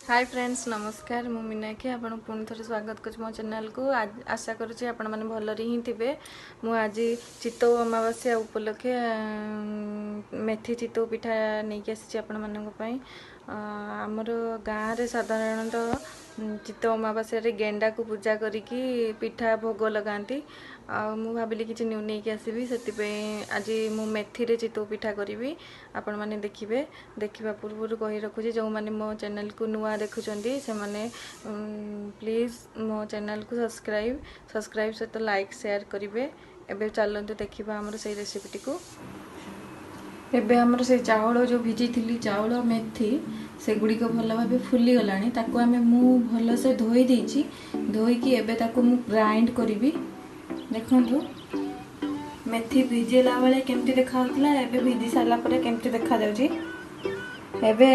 Hi friends नमस्कार मु मीनाक्षी आपण पुणी थे स्वागत कर मो चैनल को। आज आशा करुँचे आपण मैंने भलरे ही थे। मु आज चितौ अमावास्या उपलक्षे मेथी चितौ पिठा नहीं आसी आपण मानी। आमर गाँव में साधारणतः चितौ अमावास्या गेंडा को पूजा करिकी पिठा भोग लगाती। मु भाविली कि न्यू नहीं आसबि से आज मु मेथी रे चितौ पिठा करी आपण मैंने देखिए। देखा पूर्व कही रखुची जो मैंने मो चैनल को नुआ देखुंट से मैंने प्लीज मो चैनल को सब्सक्राइब सहित लाइक शेयर करेंगे। एबे चलते देखा आमर से रेसिपीटी को। एबे आमर से चावल जो भिजी थी चावल मेथी से गुड़िक भल भाव फुली गलानी। ताको आमे मु भल से धोई देछि। धोईकी एबे ताको मु ग्राइंड करी। देखंतु मेथी भिजेला बेले केमती देखा होतला एबे भिजी साला परे केमती देखा जाउची। एबे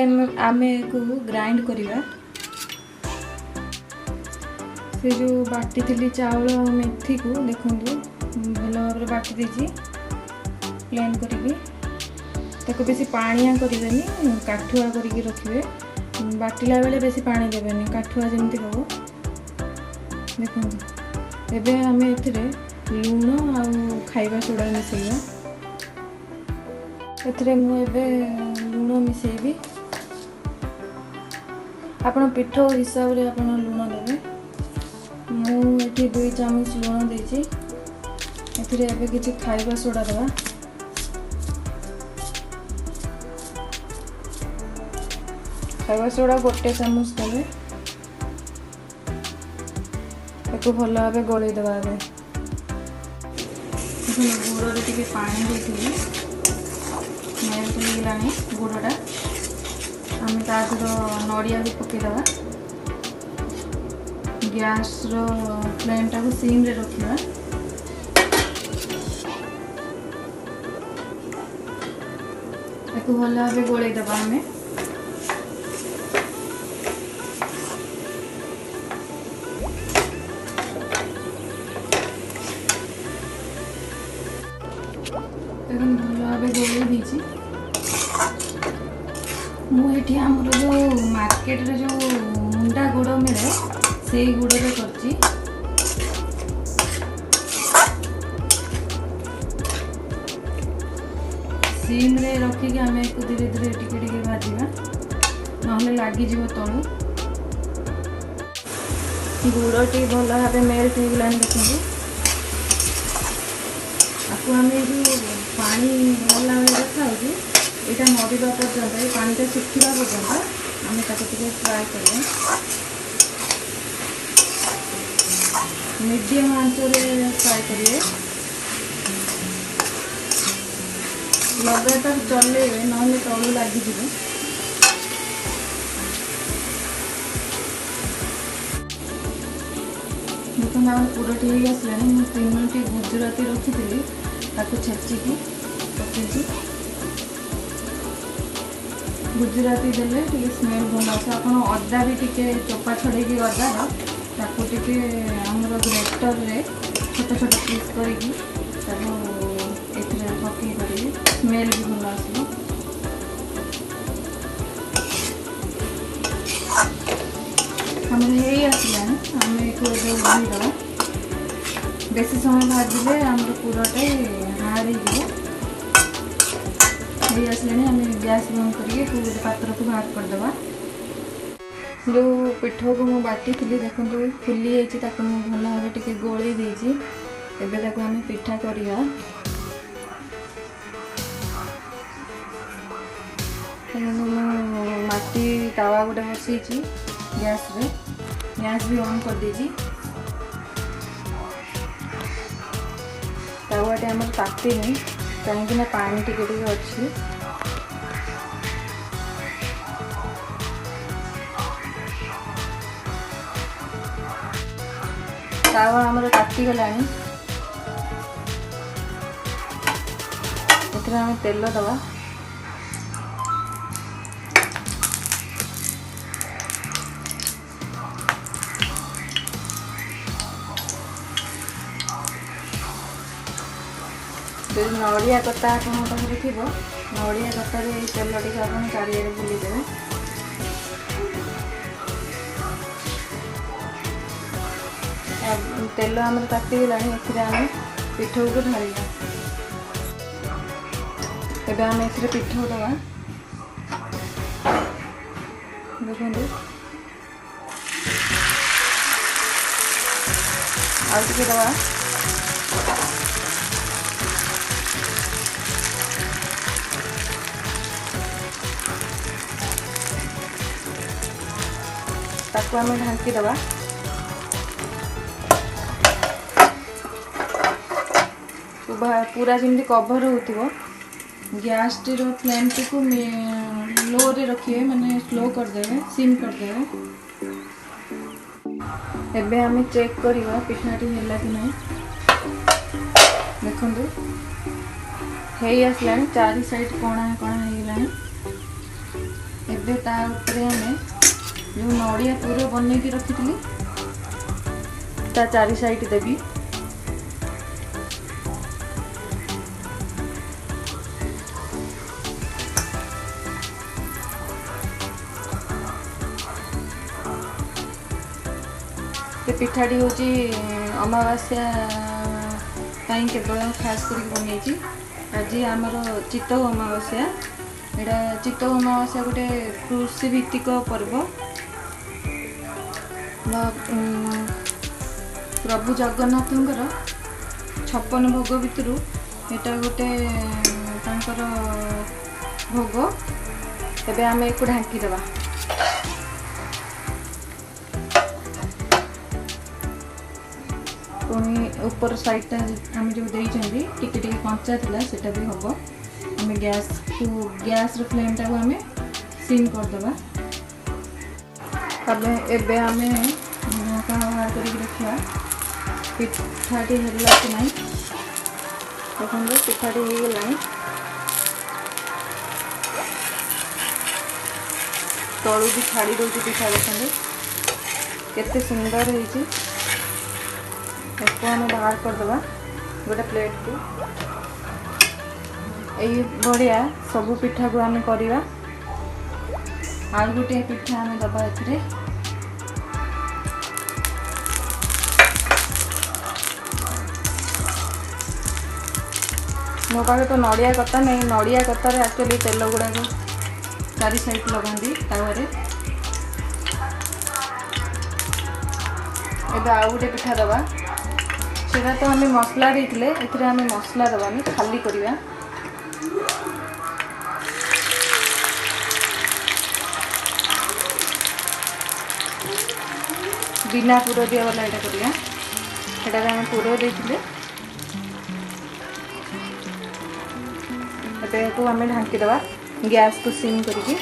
आमे को ग्राइंड करिवा। से जो बाटी थी चावल मेथी को देखंतु भल भाव बाटी देछि प्लेन करिकी। ताको बेसी पानिया करेनि काठुआ करिकी रखिए। बाटिला बेले बेसी पानी देबेनि काठुआ जेमती हो। देखंतु एबे आमे एथिरे लूण आ खाइबा सोडा मिसेइबा। एथिरे मु एबे लूण मिसेइबी। आपण पिठो हिसाब रे आपण लूण देबे। मु एठी 2 चामच लूण देछि। एथिरे एबे किछि खाइबा सोडा देबा। खाइबा सोडा 1 चामच देबे। एको भल भाव गोले देबा। गुड़ टे पानी देती मेल्ट होगलानी गुड़टा। आम तादर नड़िया भी पकईदे। गैस फ्लेम टाक सिम रे रखा। भल भाव गोलैदबा। आम भल भाव गोल दीची। मुझे आमर जो मार्केट रे जो मुंडा गुड़ मिले से गुड़ रे करची। सिम रे रखिक आम एक धीरे धीरे टिके भाजवा ना लगिज तलू। गुड़ भल भाव मेल्ट होगला। देखिए आपको आम जो पानी गला देखा यहाँ मरिबा पर्यंत ये पानी सुखा पर्यंत आम फ्राए करें। मीडियम आंच फ्राए करेंगे। लगातार चलेबे ना तलू लगिज। देखो आम पूरटी हो आसला। मुझे 3टी गुजराती रखी छेचिकी पकई। गुजराती देले टे स्मेल भल आस। आप अदा भी टे चोपा छड़े अदार ताको टे आमर ग्रेटर रे छोट छोट पीस करके पकई करेंगे। स्मेल भी भल आस। आम आसला आम एक ओढ़ेदबा। बेसी समय भाजिले आमर पूराटे हार्ड हो आसला। आम गैस बंद करके गोटे पात्र को बाहर करदे। जो पिठो को मुझे बाटी थी देखो फुली जाती भल भाव टे गोले देती। एबे आम पिठा करिया। माटी तावा गोटे बसई गैस रे। गैस भी ऑन कर देती। तावाटे आम तातीनी कहीं पानी टिके अच्छी। तावा आमर ताती गलानी। आम तेल दबा। जो नड़िया कता आपन पाखे थी नड़िया कतार तेल टी आप चारिड़े बुलेदेवे। तेल आम तातीगला आम पिठौ को ढालिया। एबे आम ए पिठौ दवा देखो आगे दवा ताको आम ढांकी दवा। पूरा जमी कभर हो गैस टी फ्लेम टी को लो रे रखिए माने स्लो करदेवे सिम करदेवे। एबे आम चेक करवा पिठाटी है कि नहीं देखु है आसला चारि साइड कणा कणा हो एबे ता ऊपर आम जो नड़िया पूरा बन के रखी ता चारि साइड देवी। ये पिठाटी हूँ अमावास्या केवल खास कर बनी आज आमर चितौ अमावास्या। यहाँ चितौ अमावास्या गोटे कृषि भित्तिक पर्व। प्रभु जगन्नाथंकर 56 भोग भितर यहाँ गोटे भोग। एबे आम एक ढांकी देवा। पुणी ऊपर साइडटा आम जो टिके कंचा थिला सेटा भी हम आम गैस फ्लेम टाक आम सिम करदे। एबे आम बाहर कर रखा पिठाटी है कि नहीं देखो पिठाटी हो गला तलू भी छाड़ी दौर पिठा देखते केते सुंदर हो। इसको आम बाहर करदे गोटे प्लेट को। यही बढ़िया सबू पिठा को आम करवा। आउ गोटे पिठा आम दबा ए मो पाखे तो नड़िया कता नहीं नड़िया कतार एक्चुअली तेल गुड़ाक चारि साइड लगाती तावे। एबे आउ गोटे पिठा दबा सेटा तो आम मसला देते ए आम मसला दबानी खाली करवा। बिना पुर दिया वाला यहाँ करवा आम पुर देते को आम ढांकी दवा गैस को सिम करके।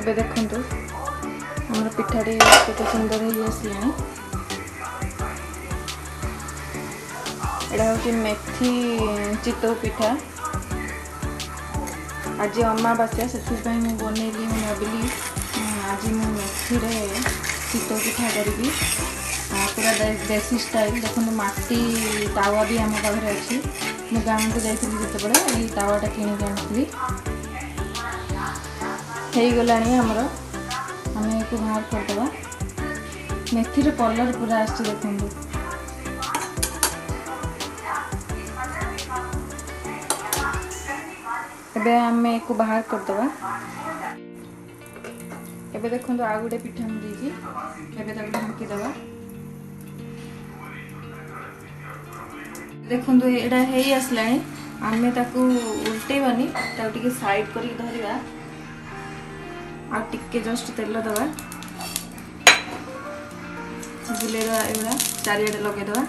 देखु आम पिठाटी केते सुंदर हो आसला। यहाँ हूँ मेथी चितौ पिठा। आज अमावास्या से बनैली भाविली आज मु मेथी चितौ पिठा करी पूरा देसी स्टाइल। देखो माटी तावा भी आम पाखे अच्छी मु गाँव को जाइए जिते बड़े तावाटा किणिक आनी हो गला आमर आम एक बाहर करदे। मेथी कलर पूरा आस देखो एबे आम एक बाहर करदे। एबे देखो आ गोटे पिठा मुझे ढांकी दवा। देखो यहाँ है आसला आम उल्टेबानी टे साइड कर धरवा आटे जस्ट तेल दवा बुलेवा एगुड़ा चारिआडे लगेदवा।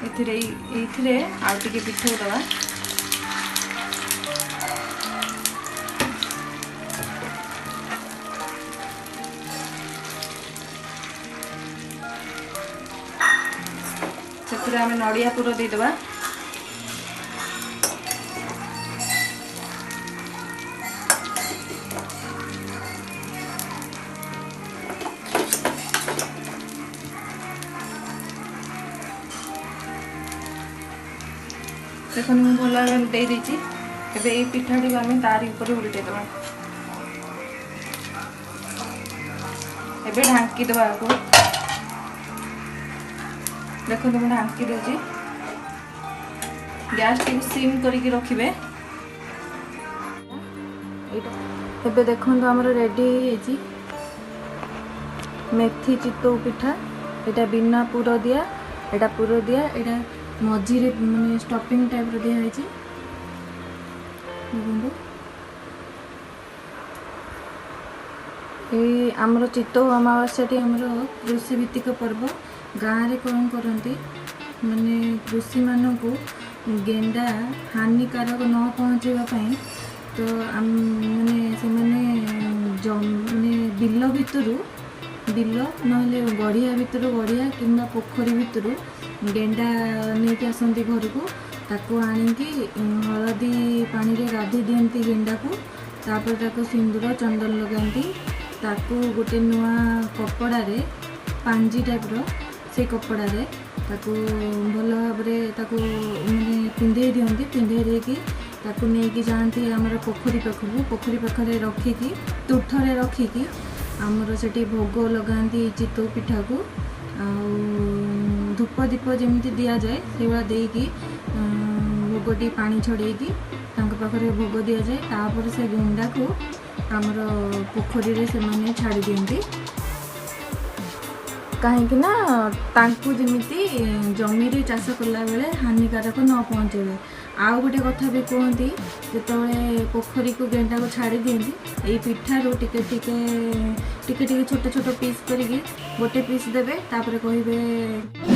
एथिरे आउ टिके पिठौ दवा। से आम नड़िया पुर देदेवा। देखो मुझे भल भाव दे देती एबे ये पिठाटी को आम तारी ऊपर उल्टे दबा एबे ढांकी दबा को देखो तुम ढांकी दूची गैस टी सिम करके रखिए एबे देखो आमर रेडी है मेथी चितौ पिठा एटा बिना पुर दिया एटा पुर दिया एटा मझीरे माने स्टफिंग टाइप रो दिया है ये आमर चितौ अमावास्याटी आमर कृषि भित्तिक पर्व गाँव में कौन करती माने कृषि मान को गेंडा हानिकारक न पहुँचापी तो माने से माने बिल भितर बिल ना गड़िया भितर गड़िया कि पोखरी भितर गेंडा नहीं आसती घर को ताको आनिकी हलदी पानी रे गाधी दियंती गेंडा को तापर ताको सिंदूर चंदन लगाती ताको गोटे नुआ कपड़ा रे पांजी टाइप रो से कपड़ा रे ताको भल भाव माने पिंधे दियंती पिंधे देकी ताको नहीं जाती आमर पोखरी पाखरे रखिकी तुठरे रखिकी आमर से भोग लगाती चितौ पिठा को धूप दीप जमी दि जाए से भाया देकी भोगटी पानी छड़ेकी पाखे भोग दि जाए तापर से गेंडा को आमर पोखरी से माने छाड़ी दियंती कहीं ना तांकु जमीती जमी रे चाष कला बेले हानिकारक न पहुँचे आउ गोटे कथा भी कहती जो पोखरी को गेंडा को छाड़ी दियंती ये पिठारू टिके छोट छोट पीस करके गोटे पीस देवे तापर कहिबे